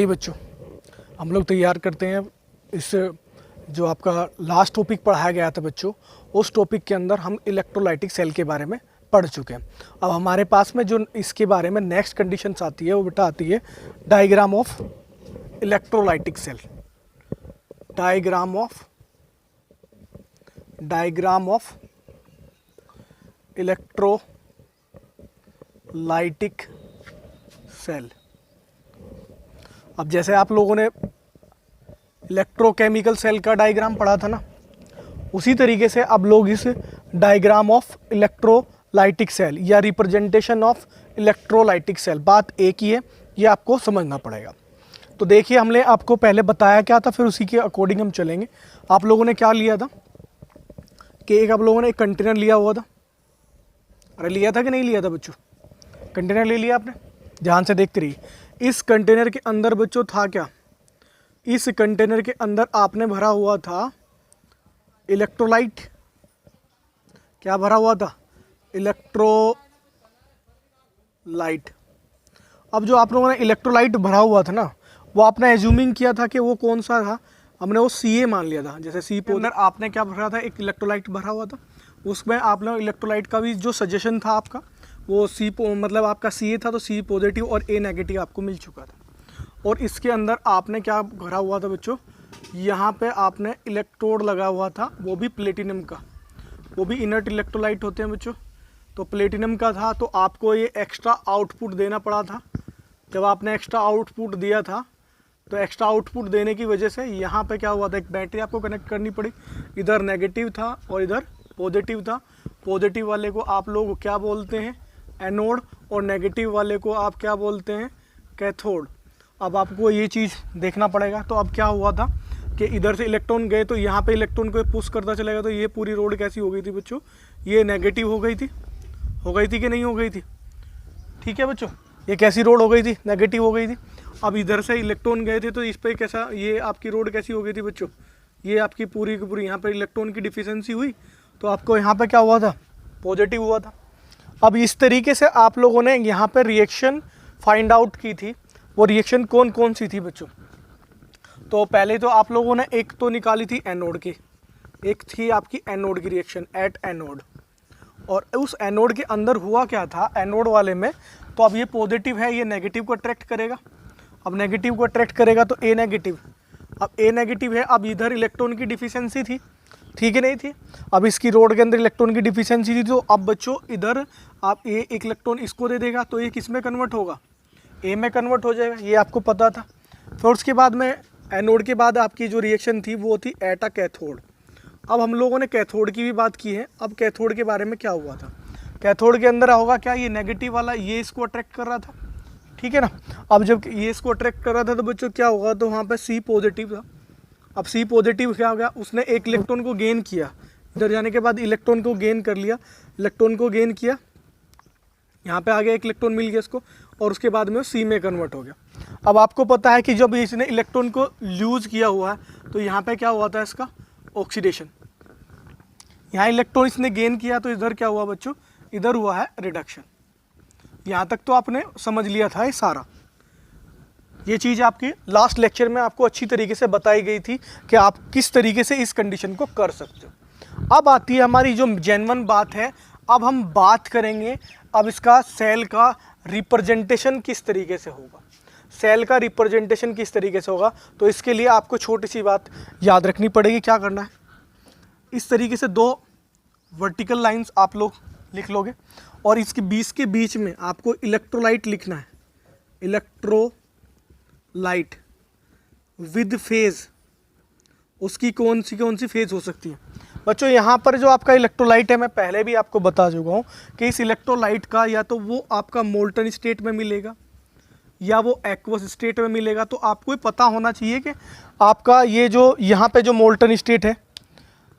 बच्चों, हम लोग तैयार करते हैं इस जो आपका लास्ट टॉपिक पढ़ाया गया था बच्चों, उस टॉपिक के अंदर हम इलेक्ट्रोलाइटिक सेल के बारे में पढ़ चुके हैं। अब हमारे पास में जो इसके बारे में नेक्स्ट कंडीशंस आती है वो बेटा आती है diagram of electrolytic cell. Diagram of electrolytic cell. अब जैसे आप लोगों ने इलेक्ट्रोकेमिकल सेल का डायग्राम पढ़ा था ना, उसी तरीके से अब लोग इस डायग्राम ऑफ इलेक्ट्रोलाइटिक सेल या रिप्रेजेंटेशन ऑफ इलेक्ट्रोलाइटिक सेल, बात एक ही है, ये आपको समझना पड़ेगा। तो देखिए, हमने आपको पहले बताया क्या था, फिर उसी के अकॉर्डिंग हम चलेंगे। आप लोगों ने क्या लिया था कि आप लोगों ने एक कंटेनर लिया हुआ था। अरे लिया था कि नहीं लिया था बच्चों? कंटेनर ले लिया आपने? ध्यान से देखते रहिए। इस कंटेनर के अंदर बच्चों था क्या? इस कंटेनर के अंदर आपने भरा हुआ था इलेक्ट्रोलाइट। क्या भरा हुआ था? इलेक्ट्रोलाइट। अब जो आप लोगों ने इलेक्ट्रोलाइट भरा हुआ था ना, वो आपने एज्यूमिंग किया था कि वो कौन सा था, हमने वो Ca मान लिया था। जैसे सी के अंदर आपने क्या भरा था, एक इलेक्ट्रोलाइट भरा हुआ था, उसमें आपने इलेक्ट्रोलाइट का भी जो सजेशन था आपका, वो मतलब आपका Ca था, तो C पॉजिटिव और A नेगेटिव आपको मिल चुका था। और इसके अंदर आपने क्या भरा हुआ था बच्चों, यहाँ पे आपने इलेक्ट्रोड लगा हुआ था, वो भी प्लेटिनम का, वो भी इनर्ट इलेक्ट्रोलाइट होते हैं बच्चों, तो प्लेटिनम का था। तो आपको ये एक्स्ट्रा आउटपुट देना पड़ा था। जब आपने एक्स्ट्रा आउटपुट दिया था, तो एक्स्ट्रा आउटपुट देने की वजह से यहाँ पे क्या हुआ था, एक बैटरी आपको कनेक्ट करनी पड़ी। इधर नेगेटिव था और इधर पॉजिटिव था। पॉजिटिव वाले को आप लोग क्या बोलते हैं? एनोड, और नेगेटिव वाले को आप क्या बोलते हैं? कैथोड। अब आपको ये चीज़ देखना पड़ेगा। तो अब क्या हुआ था कि इधर से इलेक्ट्रॉन गए, तो यहाँ पे इलेक्ट्रॉन को पुश करता चलेगा, तो ये पूरी रोड कैसी हो गई थी बच्चों? ये नेगेटिव हो गई थी कि नहीं हो गई थी? ठीक है बच्चों, ये कैसी रोड हो गई थी? नेगेटिव हो गई थी। अब इधर से इलेक्ट्रॉन गए थे, तो इस पर कैसा, ये आपकी रोड कैसी हो गई थी बच्चों? ये आपकी पूरी की पूरी यहाँ पर इलेक्ट्रॉन की डिफिशेंसी हुई, तो आपको यहाँ पर क्या हुआ था? पॉजिटिव हुआ था। अब इस तरीके से आप लोगों ने यहाँ पर रिएक्शन फाइंड आउट की थी। वो रिएक्शन कौन कौन सी थी बच्चों? तो पहले तो आप लोगों ने एक तो निकाली थी एनोड की, एक थी आपकी एनोड की रिएक्शन, एट एनोड। और उस एनोड के अंदर हुआ क्या था एनोड वाले में, तो अब ये पॉजिटिव है, ये नेगेटिव को अट्रैक्ट करेगा। अब नेगेटिव को अट्रैक्ट करेगा तो ए नेगेटिव। अब ए नेगेटिव है, अब इधर इलेक्ट्रॉन की डिफिशिएंसी थी, ठीक है नहीं थी? अब इसकी रोड के अंदर इलेक्ट्रॉन की डिफिशिएंसी थी, तो अब बच्चों इधर आप एक इलेक्ट्रॉन इसको दे देगा, तो ये किस में कन्वर्ट होगा? ए में कन्वर्ट हो जाएगा, ये आपको पता था। फिर उसके बाद में एनोड के बाद आपकी जो रिएक्शन थी वो थी एटा कैथोड। अब हम लोगों ने कैथोड की भी बात की है। अब कैथोड के बारे में क्या हुआ था? कैथोड के अंदर होगा क्या, ये नेगेटिव वाला ये इसको अट्रैक्ट कर रहा था, ठीक है ना? अब जब ये इसको अट्रैक्ट कर रहा था, तो बच्चों क्या होगा, तो वहाँ पर C पॉजिटिव था। अब C पॉजिटिव क्या हो गया, उसने एक इलेक्ट्रॉन को गेन किया, इधर जाने के बाद इलेक्ट्रॉन को गेन कर लिया, इलेक्ट्रॉन को गेन किया, यहाँ पे आ गया, एक इलेक्ट्रॉन मिल गया इसको, और उसके बाद में वो C में कन्वर्ट हो गया। अब आपको पता है कि जब इसने इलेक्ट्रॉन को लूज़ किया हुआ है, तो यहाँ पे क्या हुआ था इसका? ऑक्सीडेशन। यहाँ इलेक्ट्रॉन इसने गेन किया, तो इधर क्या हुआ बच्चों? इधर हुआ है रिडक्शन। यहाँ तक तो आपने समझ लिया था ये सारा। ये चीज़ आपकी लास्ट लेक्चर में आपको अच्छी तरीके से बताई गई थी कि आप किस तरीके से इस कंडीशन को कर सकते हो। अब आती है हमारी जो जेन्युइन बात है। अब हम बात करेंगे अब इसका सेल का रिप्रेजेंटेशन किस तरीके से होगा। सेल का रिप्रेजेंटेशन किस तरीके से होगा, तो इसके लिए आपको छोटी सी बात याद रखनी पड़ेगी। क्या करना है, इस तरीके से दो वर्टिकल लाइंस आप लोग लिख लोगे, और इसके बीच में आपको इलेक्ट्रोलाइट लिखना है। इलेक्ट्रोलाइट विद फेज, उसकी कौन सी फेज हो सकती है बच्चों? यहाँ पर जो आपका इलेक्ट्रोलाइट है, मैं पहले भी आपको बता चुका हूँ कि इस इलेक्ट्रोलाइट का या तो वो आपका मोल्टन स्टेट में मिलेगा या वो एक्वस स्टेट में मिलेगा। तो आपको पता होना चाहिए कि आपका ये जो यहाँ पे जो मोल्टन स्टेट है,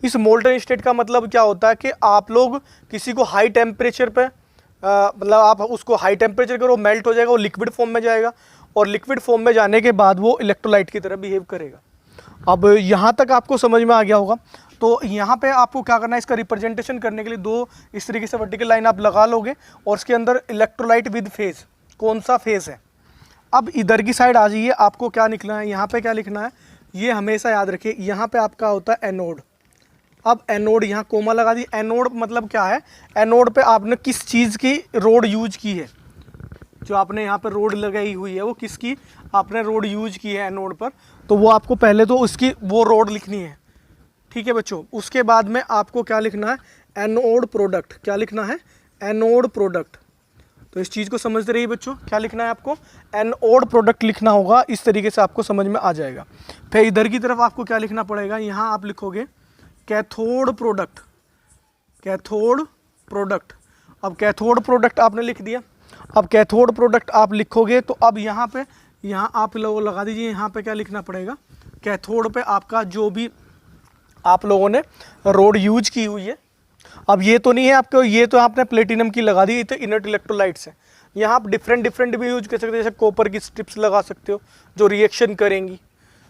इस मोल्टन स्टेट का मतलब क्या होता है कि आप लोग किसी को हाई टेम्परेचर पे मतलब आप उसको हाई टेम्परेचर करो, मेल्ट हो जाएगा, वो लिक्विड फॉर्म में जाएगा, और लिक्विड फॉर्म में जाने के बाद वो इलेक्ट्रोलाइट की तरह बिहेव करेगा। अब यहाँ तक आपको समझ में आ गया होगा। तो यहाँ पे आपको क्या करना है, इसका रिप्रेजेंटेशन करने के लिए दो इस तरीके से वर्टिकल लाइन आप लगा लोगे, और उसके अंदर इलेक्ट्रोलाइट विद फेज, कौन सा फेज है अब इधर की साइड आ जाइए, आपको क्या लिखना है, यहाँ पे क्या लिखना है, ये हमेशा याद रखिए, यहाँ पे आपका होता है एनोड। अब एनोड यहाँ कोमा लगा दी, एनोड मतलब क्या है, एनोड पे आपने किस चीज़ की रोड यूज की है, जो आपने यहाँ पर रोड लगाई हुई है वो किसकी आपने रोड यूज की है एनोड पर, तो वो आपको पहले तो उसकी वो रोड लिखनी है, ठीक है बच्चों। उसके बाद में आपको क्या लिखना है, एनोड प्रोडक्ट, क्या लिखना है, एनोड प्रोडक्ट। तो इस चीज़ को समझते रहिए बच्चों, क्या लिखना है आपको, एनोड प्रोडक्ट लिखना होगा, इस तरीके से आपको समझ में आ जाएगा। फिर इधर की तरफ आपको क्या लिखना पड़ेगा, यहाँ आप लिखोगे कैथोड प्रोडक्ट, कैथोड प्रोडक्ट। अब कैथोड प्रोडक्ट आपने लिख दिया, अब कैथोड प्रोडक्ट आप लिखोगे तो अब यहाँ पे, यहाँ आप लोग लगा दीजिए, यहाँ पे क्या लिखना पड़ेगा, कैथोड पे आपका जो भी आप लोगों ने रोड यूज की हुई है। अब ये तो नहीं है आपको, ये तो आपने प्लेटिनम की लगा दी, ये तो इनर्ट इलेक्ट्रोलाइट्स है। यहाँ आप डिफरेंट भी यूज कर सकते हो, जैसे कॉपर की स्ट्रिप्स लगा सकते हो जो रिएक्शन करेंगी,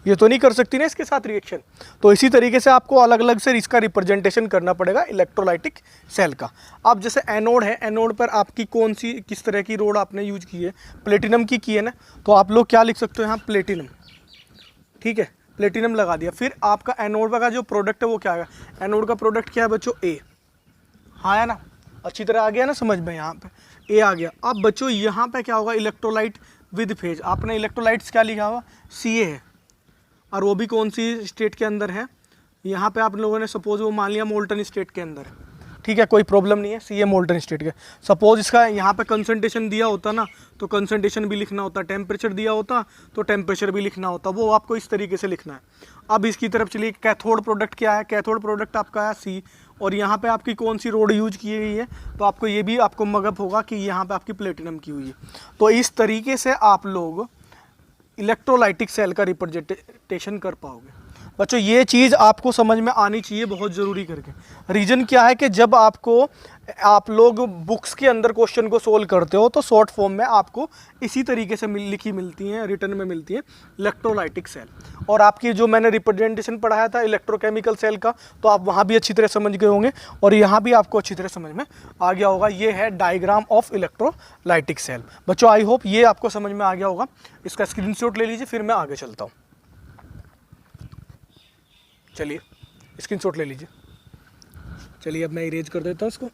ये तो नहीं कर सकती ना इसके साथ रिएक्शन। तो इसी तरीके से आपको अलग अलग से इसका रिप्रेजेंटेशन करना पड़ेगा इलेक्ट्रोलाइटिक सेल का। अब जैसे एनोड है, एनोड पर आपकी कौन सी किस तरह की रोड आपने यूज की है, प्लेटिनम की है ना, तो आप लोग क्या लिख सकते हो यहाँ, प्लेटिनम, ठीक है, प्लेटिनम लगा दिया। फिर आपका एनोड का जो प्रोडक्ट है वो क्या है, एनोड का प्रोडक्ट क्या है बच्चों, ए, हाँ है ना, अच्छी तरह आ गया ना समझ में, यहाँ पे ए आ गया। अब बच्चों यहाँ पे क्या होगा, इलेक्ट्रोलाइट विद फेज, आपने इलेक्ट्रोलाइट्स क्या लिखा हुआ, सी ए है, और वो भी कौन सी स्टेट के अंदर है, यहाँ पे आप लोगों ने सपोज वो मान लिया मोल्टन स्टेट के अंदर है, ठीक है, कोई प्रॉब्लम नहीं है, सी ए मोल्टन स्टेट के। सपोज इसका यहाँ पे कंसंट्रेशन दिया होता ना, तो कंसंट्रेशन भी लिखना होता, टेम्परेचर दिया होता तो टेम्परेचर भी लिखना होता, वो आपको इस तरीके से लिखना है। अब इसकी तरफ चलिए, कैथोड प्रोडक्ट क्या है, कैथोड प्रोडक्ट आपका है सी, और यहाँ पे आपकी कौन सी रोड यूज की हुई है, तो आपको ये भी आपको मगअप होगा कि यहाँ पे आपकी प्लेटिनम की हुई है। तो इस तरीके से आप लोग इलेक्ट्रोलाइटिक सेल का रिप्रेजेंटेशन कर पाओगे। बच्चों ये चीज़ आपको समझ में आनी चाहिए बहुत ज़रूरी करके। रीज़न क्या है कि जब आप लोग बुक्स के अंदर क्वेश्चन को सोल्व करते हो तो शॉर्ट फॉर्म में आपको इसी तरीके से लिखी मिलती हैं, रिटर्न में मिलती है इलेक्ट्रोलाइटिक सेल। और आपकी जो मैंने रिप्रेजेंटेशन पढ़ाया था इलेक्ट्रोकेमिकल सेल का, तो आप वहाँ भी अच्छी तरह समझ गए होंगे और यहाँ भी आपको अच्छी तरह समझ में आ गया होगा। ये है डायग्राम ऑफ इलेक्ट्रोलाइटिक सेल। बच्चों आई होप ये आपको समझ में आ गया होगा। इसका स्क्रीनशॉट ले लीजिए, फिर मैं आगे चलता हूँ। चलिए स्क्रीनशॉट ले लीजिए। चलिए अब मैं इरेज कर देता हूँ इसको।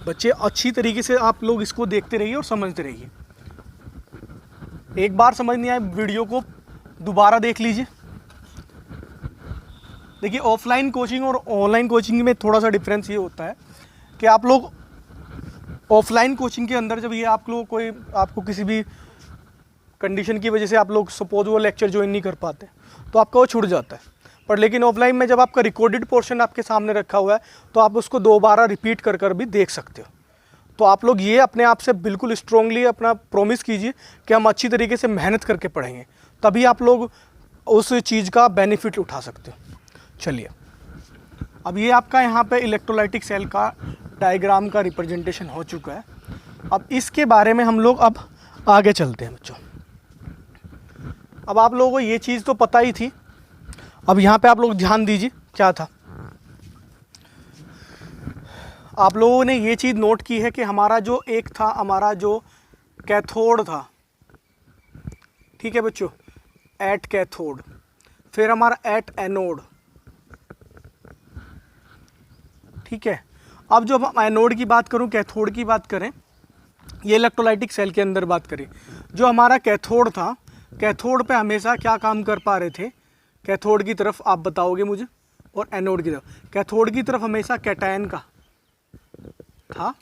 बच्चे अच्छी तरीके से आप लोग इसको देखते रहिए और समझते रहिए। एक बार समझ नहीं आए वीडियो को दोबारा देख लीजिए। देखिए ऑफलाइन कोचिंग और ऑनलाइन कोचिंग में थोड़ा सा डिफरेंस ये होता है कि आप लोग ऑफलाइन कोचिंग के अंदर जब ये आप लोग कोई आपको किसी भी कंडीशन की वजह से आप लोग सपोज वो लेक्चर ज्वाइन नहीं कर पाते तो आपका वो छूट जाता है। पर लेकिन ऑफलाइन में जब आपका रिकॉर्डेड पोर्शन आपके सामने रखा हुआ है तो आप उसको दोबारा रिपीट कर कर भी देख सकते हो। तो आप लोग ये अपने आप से बिल्कुल स्ट्रांगली अपना प्रॉमिस कीजिए कि हम अच्छी तरीके से मेहनत करके पढ़ेंगे, तभी आप लोग उस चीज़ का बेनिफिट उठा सकते हो। चलिए अब ये आपका यहाँ पे इलेक्ट्रोलाइटिक सेल का डायग्राम का रिप्रेजेंटेशन हो चुका है। अब इसके बारे में हम लोग अब आगे चलते हैं बच्चों। अब आप लोगों को ये चीज़ तो पता ही थी। अब यहाँ पे आप लोग ध्यान दीजिए क्या था। आप लोगों ने ये चीज़ नोट की है कि हमारा जो एक था, हमारा जो कैथोड था, ठीक है बच्चों, एट कैथोड, फिर हमारा एट एनोड, ठीक है। अब जो हम एनोड की बात करूं, कैथोड की बात करें, ये इलेक्ट्रोलाइटिक सेल के अंदर बात करें, जो हमारा कैथोड था, कैथोड पे हमेशा क्या काम कर पा रहे थे, कैथोड की तरफ आप बताओगे मुझे, और एनोड की तरफ। कैथोड की तरफ हमेशा कैटायन का था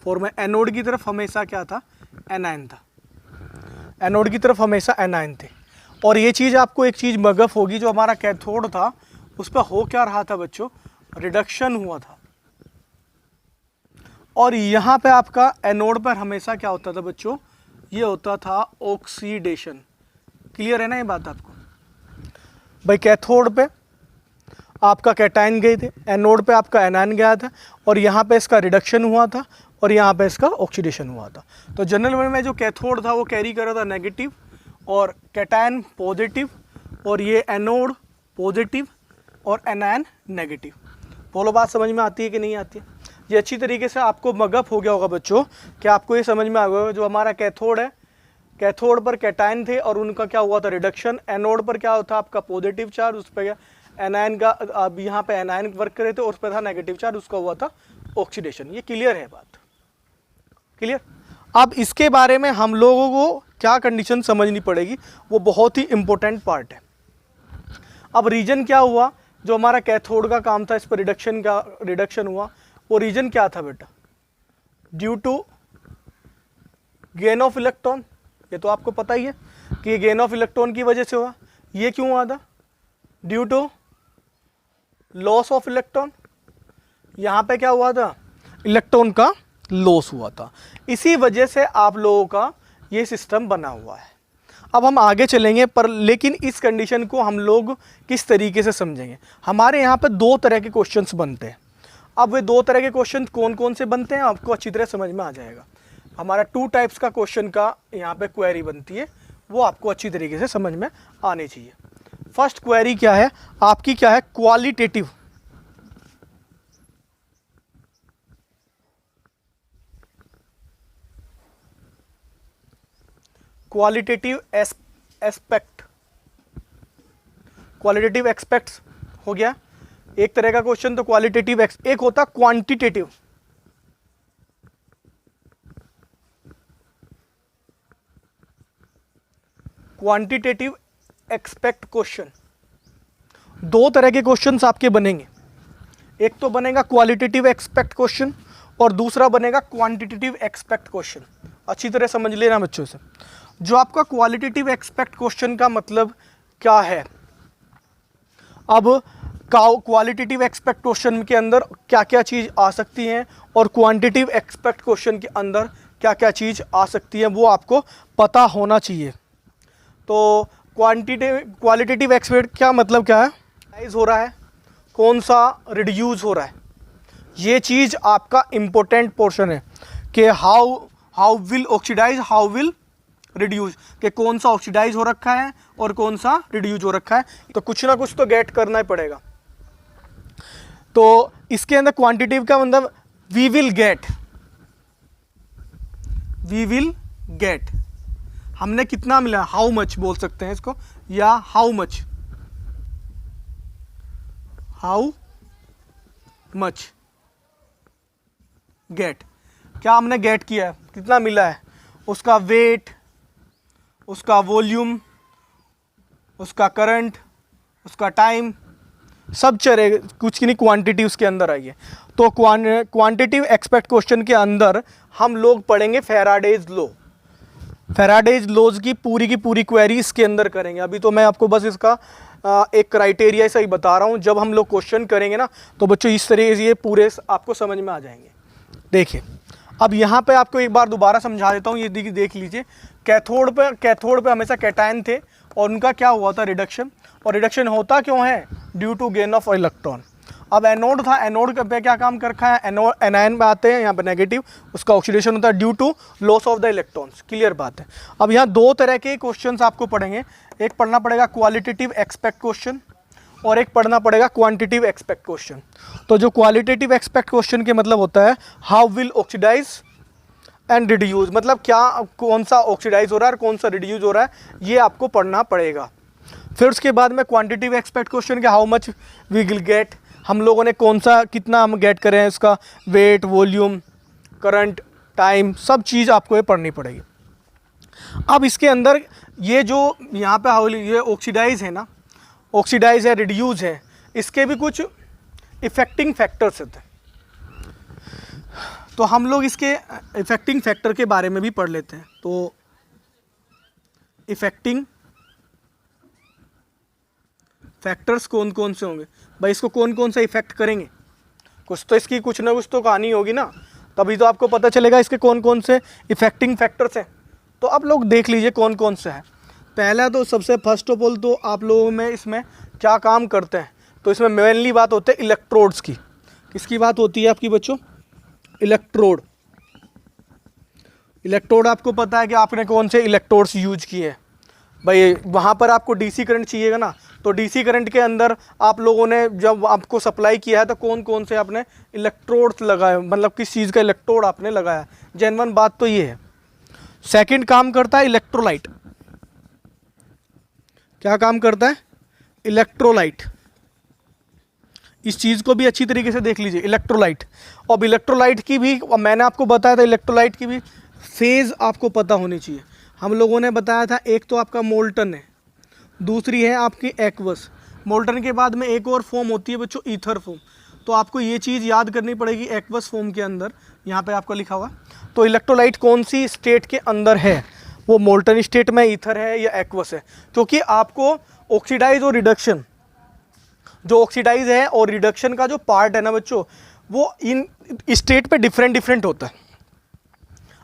और मैं एनोड की तरफ हमेशा क्या था, एनायन था। एनोड की तरफ हमेशा एनायन थे। और ये चीज़ आपको एक चीज़ मगफ होगी, जो हमारा कैथोड था उस पर हो क्या रहा था बच्चों, रिडक्शन हुआ था। और यहाँ पे आपका एनोड पर हमेशा क्या होता था बच्चों, ये होता था ऑक्सीडेशन। क्लियर है ना ये बात आपको भाई। कैथोड पे आपका कैटायन गए थे, एनोड पे आपका एनायन गया था, और यहाँ पे इसका रिडक्शन हुआ था और यहाँ पे इसका ऑक्सीडेशन हुआ था। तो जनरल में जो कैथोड था वो कैरी कर रहा था नेगेटिव और कैटायन पॉजिटिव, और ये एनोड पॉजिटिव और एनायन नेगेटिव। बोलो बात समझ में आती है कि नहीं आती है। ये अच्छी तरीके से आपको मगअप हो गया होगा बच्चों, कि आपको ये समझ में आ गया होगा। जो हमारा कैथोड है, कैथोड पर कैटायन थे और उनका क्या हुआ था रिडक्शन, एनोड पर क्या होता आपका पॉजिटिव चार्ज, उस पर क्या एनायन का, अब यहाँ पे एनायन वर्क करे थे और उस पर था नेगेटिव चार्ज, उसका हुआ था ऑक्सीडेशन। ये क्लियर है बात, क्लियर। अब इसके बारे में हम लोगों को क्या कंडीशन समझनी पड़ेगी, वो बहुत ही इंपॉर्टेंट पार्ट है। अब रीजन क्या हुआ, जो हमारा कैथोड का काम था इस पर रिडक्शन हुआ, वो रीजन क्या था बेटा, due to gain of electron. ये तो आपको पता ही है कि ये गेन ऑफ इलेक्ट्रॉन की वजह से हुआ। ये क्यों हुआ था, due to loss of electron. यहाँ पे क्या हुआ था, इलेक्ट्रॉन का लॉस हुआ था। इसी वजह से आप लोगों का ये सिस्टम बना हुआ है। अब हम आगे चलेंगे, पर लेकिन इस कंडीशन को हम लोग किस तरीके से समझेंगे। हमारे यहाँ पे दो तरह के क्वेश्चंस बनते हैं। अब वे दो तरह के क्वेश्चन कौन कौन से बनते हैं आपको अच्छी तरह समझ में आ जाएगा। हमारा 2 टाइप्स का क्वेश्चन का यहाँ पे क्वेरी बनती है, वो आपको अच्छी तरीके से समझ में आनी चाहिए। फर्स्ट क्वेरी क्या है आपकी, क्या है, qualitative. Qualitative aspect, qualitative aspects हो गया एक तरह का क्वेश्चन। तो क्वालिटेटिव एक होता क्वांटिटेटिव। क्वांटिटेटिव एक्सपेक्ट क्वेश्चन, दो तरह के क्वेश्चंस आपके बनेंगे। एक तो बनेगा क्वालिटेटिव एक्सपेक्ट क्वेश्चन और दूसरा बनेगा क्वांटिटेटिव एक्सपेक्ट क्वेश्चन। अच्छी तरह समझ लेना बच्चों से। जो आपका क्वालिटेटिव एक्सपेक्ट क्वेश्चन का मतलब क्या है, अब क्वालिटेटिव एक्सपेक्ट क्वेश्चन के अंदर क्या क्या चीज़ आ सकती हैं और क्वांटिटेटिव एक्सपेक्ट क्वेश्चन के अंदर क्या क्या चीज़ आ सकती है, वो आपको पता होना चाहिए। तो क्वालिटेटिव एक्सपेक्ट क्या मतलब क्या है, राइज हो रहा है, कौन सा रिड्यूस हो रहा है, ये चीज़ आपका इम्पोर्टेंट पोर्शन है कि how will oxidise, how will reduce, कि कौन सा ऑक्सीडाइज हो रखा है और कौन सा रिड्यूस हो रखा है। तो कुछ ना कुछ तो गेट करना ही पड़ेगा। तो इसके अंदर क्वांटिटेटिव का मतलब वी विल गेट, हमने कितना मिला, हाउ मच बोल सकते हैं इसको, या हाउ मच गेट, क्या हमने गेट किया है, कितना मिला है, उसका वेट, उसका वॉल्यूम, उसका करंट, उसका टाइम, सब चले, कुछ की नहीं क्वांटिटी उसके अंदर आई है। तो क्वांटिटेटिव एक्सपेक्ट क्वेश्चन के अंदर हम लोग पढ़ेंगे फैराडेज लॉ। फैराडेज लॉज की पूरी क्वेरी इसके अंदर करेंगे। अभी तो मैं आपको बस इसका एक क्राइटेरिया ऐसा ही बता रहा हूँ। जब हम लोग क्वेश्चन करेंगे ना, तो बच्चों इस तरीके से ये पूरे आपको समझ में आ जाएंगे। देखिए, अब यहाँ पे आपको एक बार दोबारा समझा देता हूँ। ये देख लीजिए, कैथोड पे हमेशा कैटायन थे और उनका क्या हुआ था, रिडक्शन। और रिडक्शन होता क्यों है, due to gain of electron. अब एनोड था, एनोड पे क्या काम कर रखा है, एनायन में आते हैं, यहाँ पे नेगेटिव, उसका ऑक्सीडेशन होता है due to loss of the electrons. Clear बात है। अब यहाँ दो तरह के क्वेश्चंस आपको पढ़ेंगे, एक पढ़ना पड़ेगा क्वालिटेटिव एक्सपेक्ट क्वेश्चन और एक पढ़ना पड़ेगा क्वांटिटेटिव एक्सपेक्ट क्वेश्चन। तो जो क्वालिटेटिव एक्सपेक्ट क्वेश्चन के मतलब होता है how will oxidise and reduce, मतलब क्या, कौन सा ऑक्सीडाइज हो रहा है और कौन सा रिड्यूस हो रहा है, ये आपको पढ़ना पड़ेगा। फिर उसके बाद में क्वांटिटेटिव एक्सपेक्ट क्वेश्चन के how much we will get, हम लोगों ने कौन सा, कितना हम गेट करें, इसका वेट, वॉल्यूम, करंट, टाइम, सब चीज़ आपको ये पढ़नी पड़ेगी। अब इसके अंदर ये जो यहाँ पे ये ऑक्सीडाइज है ना, ऑक्सीडाइज है, रिड्यूस है, इसके भी कुछ इफेक्टिंग फैक्टर्स होते हैं। तो हम लोग इसके इफेक्टिंग फैक्टर के बारे में भी पढ़ लेते हैं। तो इफेक्टिंग फैक्टर्स कौन कौन से होंगे भाई, इसको कौन कौन सा इफेक्ट करेंगे, कुछ तो इसकी कुछ ना कुछ तो कहानी होगी ना, तभी तो आपको पता चलेगा इसके कौन कौन से इफेक्टिंग फैक्टर्स हैं। तो आप लोग देख लीजिए कौन कौन से हैं। पहला तो सबसे फर्स्ट ऑफ ऑल तो आप लोगों में इसमें क्या काम करते हैं, तो इसमें मेनली बात होती है इलेक्ट्रोड्स की। किसकी बात होती है आपकी बच्चों, इलेक्ट्रोड। इलेक्ट्रोड आपको पता है कि आपने कौन से इलेक्ट्रोड्स यूज किए हैं भाई, वहाँ पर आपको डीसी करंट चाहिएगा ना, तो डीसी करंट के अंदर आप लोगों ने जब आपको सप्लाई किया है तो कौन कौन से आपने इलेक्ट्रोड लगाए, मतलब किस चीज़ का इलेक्ट्रोड आपने लगाया, जेन्युइन बात तो ये है। सेकंड काम करता है इलेक्ट्रोलाइट। क्या काम करता है? इलेक्ट्रोलाइट। इस चीज़ को भी अच्छी तरीके से देख लीजिए, इलेक्ट्रोलाइट। अब इलेक्ट्रोलाइट की भी मैंने आपको बताया था, इलेक्ट्रोलाइट की भी फेज़ आपको पता होनी चाहिए। हम लोगों ने बताया था एक तो आपका मोल्टन है, दूसरी है आपकी एक्वस। मोल्टन के बाद में एक और फॉर्म होती है बच्चों, ईथर फॉर्म। तो आपको ये चीज़ याद करनी पड़ेगी, एक्वस फॉर्म के अंदर यहाँ पे आपको लिखा हुआ। तो इलेक्ट्रोलाइट कौन सी स्टेट के अंदर है, वो मोल्टन स्टेट में, ईथर है या एक्वस है। क्योंकि आपको ऑक्सीडाइज और रिडक्शन, जो ऑक्सीडाइज है और रिडक्शन का जो पार्ट है ना बच्चों, वो इन स्टेट पे डिफरेंट होता है।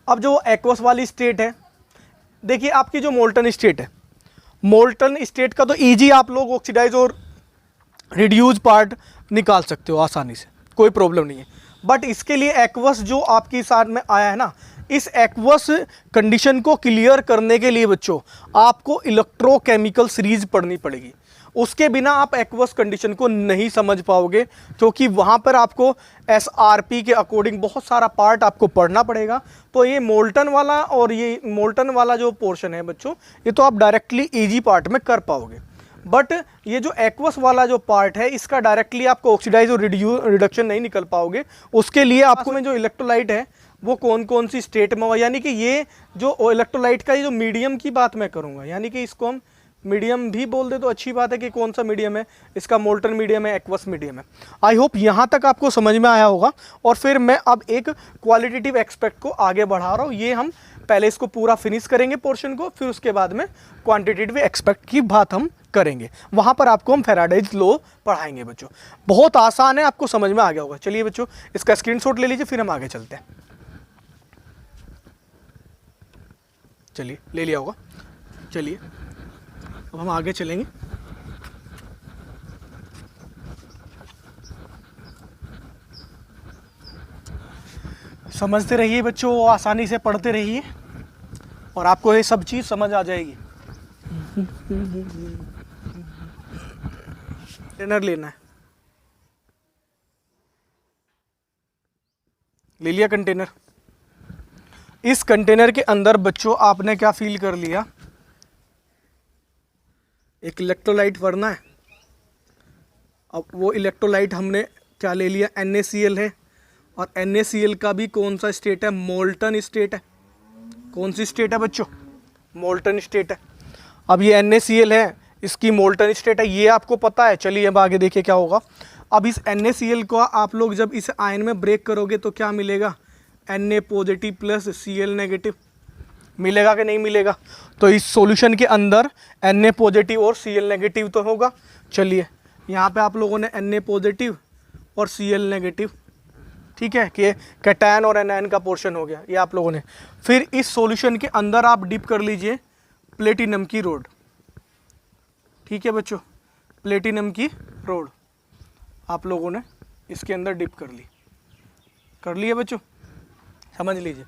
अब जो एक्वस वाली स्टेट है, देखिए आपकी जो मोल्टन स्टेट है, मोल्टन स्टेट का तो इजी आप लोग ऑक्सीडाइज और रिड्यूस पार्ट निकाल सकते हो आसानी से, कोई प्रॉब्लम नहीं है। बट इसके लिए एक्वस जो आपके साथ में आया है ना, इस एक्वस कंडीशन को क्लियर करने के लिए बच्चों आपको इलेक्ट्रोकेमिकल सीरीज पढ़नी पड़ेगी। उसके बिना आप एक्वस कंडीशन को नहीं समझ पाओगे, क्योंकि वहाँ पर आपको एसआरपी के अकॉर्डिंग बहुत सारा पार्ट आपको पढ़ना पड़ेगा। तो ये मोल्टन वाला और ये मोल्टन वाला जो पोर्शन है बच्चों, ये तो आप डायरेक्टली इजी पार्ट में कर पाओगे। बट ये जो एक्वस वाला जो पार्ट है, इसका डायरेक्टली आपको ऑक्सीडाइज और रिडक्शन नहीं निकल पाओगे। उसके लिए आपको में जो इलेक्ट्रोलाइट है वो कौन कौन सी स्टेट में होगा, यानी कि ये जो इलेक्ट्रोलाइट का ये जो मीडियम की बात मैं करूँगा, यानी कि इसको हम मीडियम भी बोल दे तो अच्छी बात है कि कौन सा मीडियम है, इसका मोल्टन मीडियम है, एक्वस मीडियम है। आई होप यहाँ तक आपको समझ में आया होगा। और फिर मैं अब एक क्वालिटेटिव एक्सपेक्ट को आगे बढ़ा रहा हूँ। ये हम पहले इसको पूरा फिनिश करेंगे पोर्शन को, फिर उसके बाद में क्वांटिटेटिव एक्सपेक्ट की बात हम करेंगे। वहाँ पर आपको हम फैराडेज लॉ पढ़ाएंगे बच्चों। बहुत आसान है, आपको समझ में आ गया होगा। चलिए बच्चों इसका स्क्रीनशॉट ले लीजिए, फिर हम आगे चलते हैं। चलिए ले लिया होगा। चलिए अब हम आगे चलेंगे। समझते रहिए बच्चों, आसानी से पढ़ते रहिए और आपको ये सब चीज़ समझ आ जाएगी। कंटेनर लेना है, ले लिया कंटेनर। इस कंटेनर के अंदर बच्चों आपने क्या फील कर लिया, एक इलेक्ट्रोलाइट भरना है। अब वो इलेक्ट्रोलाइट हमने क्या ले लिया, NaCl है। और NaCl का भी कौन सा स्टेट है, मोल्टन स्टेट है। कौन सी स्टेट है बच्चों, मोल्टन स्टेट है। अब ये NaCl है, इसकी मोल्टन स्टेट है, ये आपको पता है। चलिए अब आगे देखिए क्या होगा। अब इस NaCl को आप लोग जब इस आयन में ब्रेक करोगे तो क्या मिलेगा, Na positive plus Cl negative. मिलेगा कि नहीं मिलेगा? तो इस सॉल्यूशन के अंदर Na पॉजिटिव और Cl नेगेटिव तो होगा। चलिए यहाँ पे आप लोगों ने Na पॉजिटिव और Cl नेगेटिव, ठीक है, कि कैटायन और एनायन का पोर्शन हो गया ये आप लोगों ने। फिर इस सॉल्यूशन के अंदर आप डिप कर लीजिए प्लेटिनम की रोड, ठीक है बच्चों, प्लेटिनम की रोड आप लोगों ने इसके अंदर डिप कर ली है बच्चों, समझ लीजिए।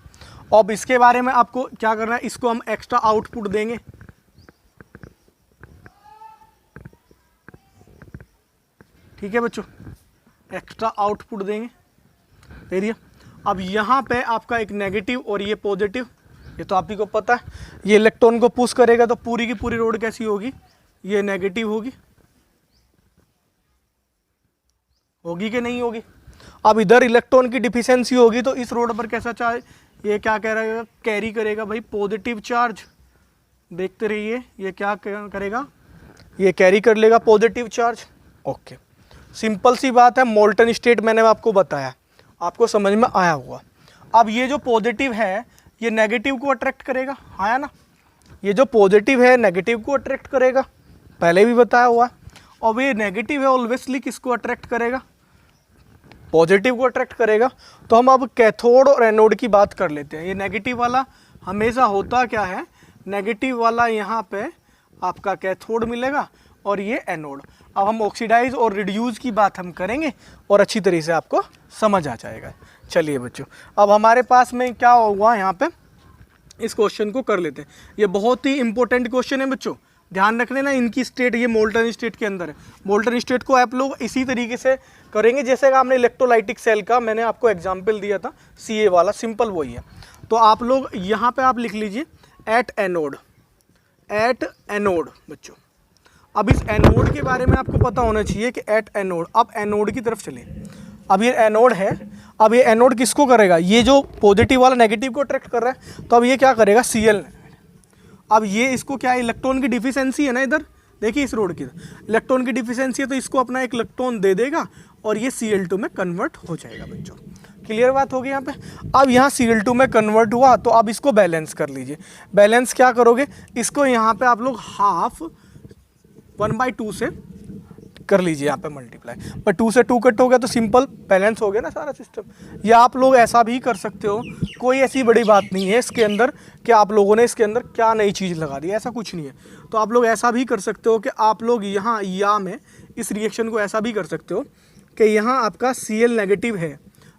अब इसके बारे में आपको क्या करना है, इसको हम एक्स्ट्रा आउटपुट देंगे। ठीक है बच्चों, एक्स्ट्रा आउटपुट देंगे, दे दिया। अब यहाँ पे आपका एक नेगेटिव और ये पॉजिटिव, ये तो आप ही को पता है। ये इलेक्ट्रॉन को पुश करेगा तो पूरी की पूरी रोड कैसी होगी, ये नेगेटिव होगी कि नहीं होगी। अब इधर इलेक्ट्रॉन की डिफिशियंसी होगी तो इस रोड पर कैसा चार्ज, ये क्या कह रहा है, कैरी करेगा भाई पॉजिटिव चार्ज। देखते रहिए ये क्या करेगा, ये कैरी कर लेगा पॉजिटिव चार्ज। ओके, सिंपल सी बात है, मोल्टन स्टेट मैंने आपको बताया, आपको समझ में आया होगा। अब ये जो पॉजिटिव है ये नेगेटिव को अट्रैक्ट करेगा, आया ना, ये जो पॉजिटिव है नेगेटिव को अट्रैक्ट करेगा, पहले भी बताया हुआ। और ये नेगेटिव है ऑब्वियसली किसको अट्रैक्ट करेगा, पॉजिटिव को अट्रैक्ट करेगा। तो हम अब कैथोड और एनोड की बात कर लेते हैं। ये नेगेटिव वाला हमेशा होता क्या है, नेगेटिव वाला यहाँ पे आपका कैथोड मिलेगा और ये एनोड। अब हम ऑक्सीडाइज और रिड्यूस की बात हम करेंगे और अच्छी तरीके से आपको समझ आ जाएगा। चलिए बच्चों, अब हमारे पास में क्या हुआ यहाँ पे, इस क्वेश्चन को कर लेते हैं। ये बहुत ही इंपॉर्टेंट क्वेश्चन है बच्चों, ध्यान रखने ना, इनकी स्टेट ये मोल्टन स्टेट के अंदर है। मोल्टन स्टेट को आप लोग इसी तरीके से करेंगे जैसे आपने इलेक्ट्रोलाइटिक सेल का मैंने आपको एग्जांपल दिया था, CA वाला, सिंपल वही है। तो आप लोग यहाँ पे आप लिख लीजिए एट एनोड, एट एनोड बच्चों। अब इस एनोड के बारे में आपको पता होना चाहिए कि एट एनोड, अब एनोड की तरफ चले। अब ये एनोड है, अब ये एनोड किसको करेगा, ये जो पॉजिटिव वाला नेगेटिव को अट्रैक्ट कर रहा है, तो अब ये क्या करेगा, Cl। अब ये इसको क्या है, इलेक्ट्रॉन की डिफिशियंसी है ना, इधर देखिए इस रोड की इलेक्ट्रॉन की डिफिशियंसी है, तो इसको अपना एक इलेक्ट्रॉन दे देगा और ये Cl2 में कन्वर्ट हो जाएगा बच्चों। क्लियर बात होगी यहाँ पे। अब यहाँ Cl2 में कन्वर्ट हुआ तो अब इसको बैलेंस कर लीजिए। बैलेंस क्या करोगे, इसको यहाँ पे आप लोग हाफ 1/2 से कर लीजिए यहाँ पे मल्टीप्लाई, पर 2 से 2 कट हो गया तो सिंपल बैलेंस हो गया ना सारा सिस्टम। या आप लोग ऐसा भी कर सकते हो, कोई ऐसी बड़ी बात नहीं है इसके अंदर कि आप लोगों ने इसके अंदर क्या नई चीज़ लगा दी, ऐसा कुछ नहीं है। तो आप लोग ऐसा भी कर सकते हो कि आप लोग यहाँ या में इस रिएक्शन को ऐसा भी कर सकते हो कि यहाँ आपका Cl नेगेटिव है,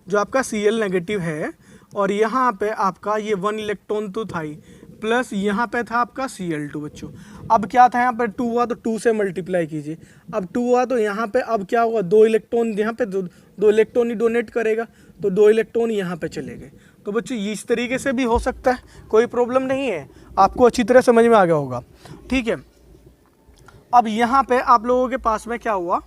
जो आपका Cl नेगेटिव है, और यहाँ पे आपका ये 1 इलेक्ट्रॉन तो था ही, प्लस यहाँ पे था आपका Cl2 बच्चों। अब क्या था यहाँ पे 2 हुआ तो 2 से मल्टीप्लाई कीजिए। अब 2 हुआ तो यहाँ पे अब क्या होगा, 2 इलेक्ट्रॉन यहाँ पे दो इलेक्ट्रॉन ही डोनेट करेगा, तो 2 इलेक्ट्रॉन यहाँ पे चले गए। तो बच्चों इस तरीके से भी हो सकता है, कोई प्रॉब्लम नहीं है, आपको अच्छी तरह समझ में आ गया होगा। ठीक है, अब यहाँ पे आप लोगों के पास में क्या हुआ,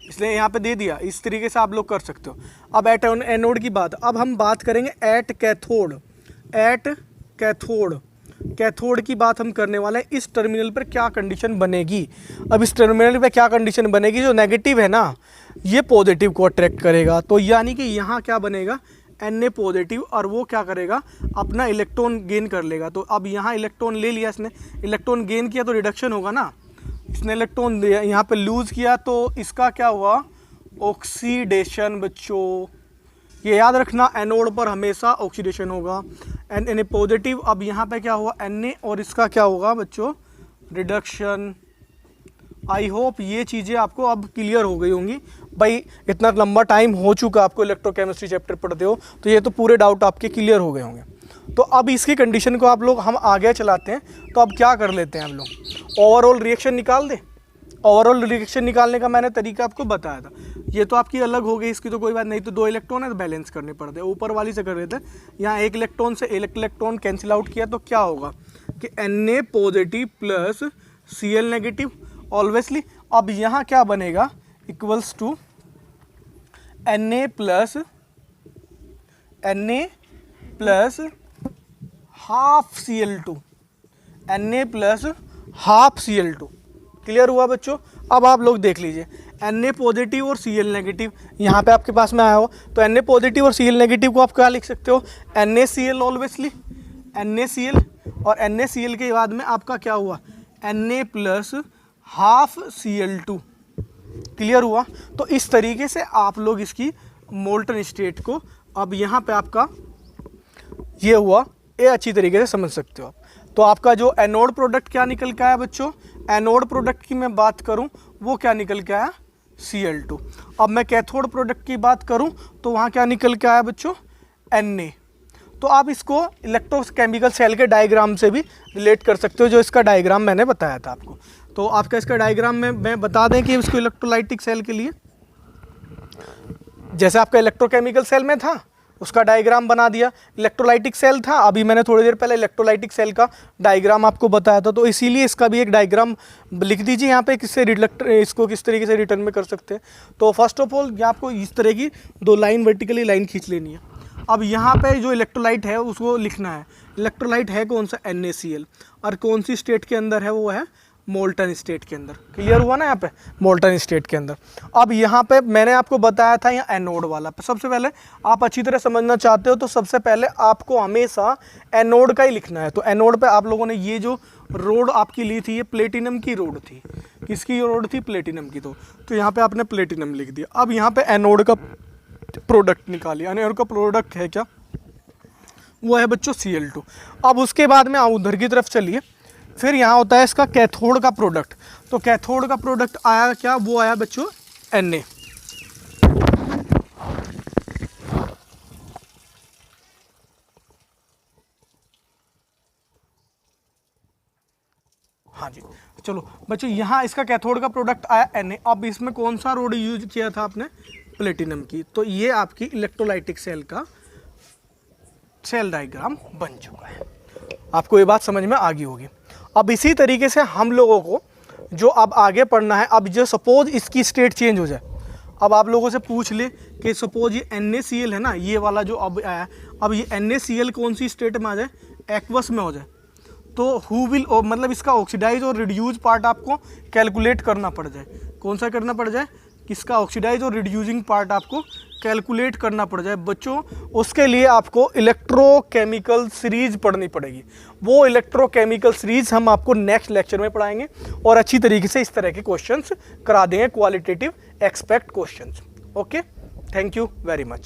इसलिए यहाँ पे दे दिया, इस तरीके से आप लोग कर सकते हो। अब एट एनोड की बात, अब हम बात करेंगे at cathode. At cathode, cathode की बात हम करने वाले हैं। इस टर्मिनल पर क्या कंडीशन बनेगी, अब इस टर्मिनल पे क्या कंडीशन बनेगी, जो नेगेटिव है ना ये पॉजिटिव को अट्रैक्ट करेगा, तो यानी कि यहाँ क्या बनेगा, Na पॉजिटिव, और वो क्या करेगा, अपना इलेक्ट्रॉन गेन कर लेगा। तो अब यहाँ इलेक्ट्रॉन ले लिया इसने, इलेक्ट्रॉन गेन किया तो रिडक्शन होगा ना, इसने इलेक्ट्रॉन यहाँ पे लूज़ किया तो इसका क्या हुआ, ऑक्सीडेशन बच्चों। ये याद रखना, एनोड पर हमेशा ऑक्सीडेशन होगा। Na पॉजिटिव, अब यहाँ पे क्या हुआ Na, और इसका क्या होगा बच्चों, रिडक्शन। आई होप ये चीज़ें आपको अब क्लियर हो गई होंगी। भाई इतना लंबा टाइम हो चुका आपको इलेक्ट्रोकेमिस्ट्री चैप्टर पढ़ते हो, तो ये तो पूरे डाउट आपके क्लियर हो गए होंगे। तो अब इसकी कंडीशन को आप लोग हम आगे चलाते हैं। तो अब क्या कर लेते हैं हम लोग, ओवरऑल रिएक्शन निकाल दें। ओवरऑल रिएक्शन निकालने का मैंने तरीका आपको बताया था, ये तो आपकी अलग हो गई, इसकी तो कोई बात नहीं। तो 2 इलेक्ट्रॉन है तो बैलेंस करने पड़ते हैं, ऊपर वाली से कर रहे थे। यहाँ 1 इलेक्ट्रॉन से 1 इलेक्ट्रॉन कैंसिल आउट किया तो क्या होगा कि Na positive plus Cl negative ऑलवेसली। अब यहाँ क्या बनेगा, equals to Na plus half Cl2, Na plus half Cl2। Clear हुआ बच्चों। अब आप लोग देख लीजिए, Na पॉजिटिव और Cl नेगेटिव यहाँ पे आपके पास में आया हो, तो Na पॉजिटिव और Cl नेगेटिव को आप क्या लिख सकते हो, NaCl ऑलवेसली, NaCl, और NaCl के बाद में आपका क्या हुआ, Na plus half Cl2। Clear हुआ। तो इस तरीके से आप लोग इसकी मोल्टन स्टेट को, अब यहाँ पे आपका ये हुआ, ये अच्छी तरीके से समझ सकते हो आप। तो आपका जो एनोड प्रोडक्ट क्या निकल के आया बच्चों, एनोड प्रोडक्ट की मैं बात करूं वो क्या निकल के आया, Cl2। अब मैं कैथोड प्रोडक्ट की बात करूं तो वहाँ क्या निकल के आया बच्चों, Na। तो आप इसको इलेक्ट्रोकेमिकल सेल के डायग्राम से भी रिलेट कर सकते हो, जो इसका डायग्राम मैंने बताया था आपको। तो आपका इसका डायग्राम में मैं बता दें कि इसको इलेक्ट्रोलाइटिक सेल के लिए, जैसे आपका इलेक्ट्रोकेमिकल सेल में था उसका डायग्राम बना दिया, इलेक्ट्रोलाइटिक सेल था, अभी मैंने थोड़ी देर पहले इलेक्ट्रोलाइटिक सेल का डायग्राम आपको बताया था, तो इसीलिए इसका भी एक डायग्राम लिख दीजिए यहाँ पे, इसको किस तरीके से रिटर्न में कर सकते हैं। तो फर्स्ट ऑफ ऑल आपको इस तरह की 2 लाइन वर्टिकली लाइन खींच लेनी है। अब यहाँ पे जो इलेक्ट्रोलाइट है उसको लिखना है, इलेक्ट्रोलाइट है कौन सा, NaCl, और कौन सी स्टेट के अंदर है, वो है मोल्टन स्टेट के अंदर। क्लियर हुआ ना यहाँ पे, मोल्टन स्टेट के अंदर। अब यहाँ पे मैंने आपको बताया था यहाँ एनोड वाला, सबसे पहले आप अच्छी तरह समझना चाहते हो तो सबसे पहले आपको हमेशा एनोड का ही लिखना है। तो एनोड पे आप लोगों ने ये जो रोड आपकी ली थी, ये प्लेटिनम की रोड थी। किसकी रोड थी, प्लेटिनम की। तो यहाँ पे आपने प्लेटिनम लिख दिया। अब यहाँ पे एनोड का प्रोडक्ट निकालिए, एनोड का प्रोडक्ट है क्या, वो है बच्चों Cl2। अब उसके बाद में उधर की तरफ चलिए, फिर यहाँ होता है इसका कैथोड का प्रोडक्ट। तो कैथोड का प्रोडक्ट आया क्या, वो आया बच्चों Na। हाँ जी, चलो बच्चों, यहाँ इसका कैथोड का प्रोडक्ट आया Na। अब इसमें कौन सा रोड यूज किया था आपने? प्लेटिनम की। तो ये आपकी इलेक्ट्रोलाइटिक सेल का सेल डायग्राम बन चुका है। आपको ये बात समझ में आ गई होगी। अब इसी तरीके से हम लोगों को जो अब आगे पढ़ना है, अब जो सपोज इसकी स्टेट चेंज हो जाए, अब आप लोगों से पूछ ले कि सपोज ये NaCl है ना, ये वाला जो अब आया, अब ये NaCl कौन सी स्टेट में आ जाए? एक्वस में हो जाए, तो हु विल, मतलब इसका ऑक्सीडाइज और रिड्यूज पार्ट आपको कैलकुलेट करना पड़ जाए। कौन सा करना पड़ जाए? किसका? ऑक्सीडाइज और रिड्यूसिंग पार्ट आपको कैलकुलेट करना पड़ जाए बच्चों। उसके लिए आपको इलेक्ट्रोकेमिकल सीरीज पढ़नी पड़ेगी। वो इलेक्ट्रोकेमिकल सीरीज हम आपको नेक्स्ट लेक्चर में पढ़ाएंगे और अच्छी तरीके से इस तरह के क्वेश्चंस करा देंगे, qualitative expect questions. Okay, thank you very much.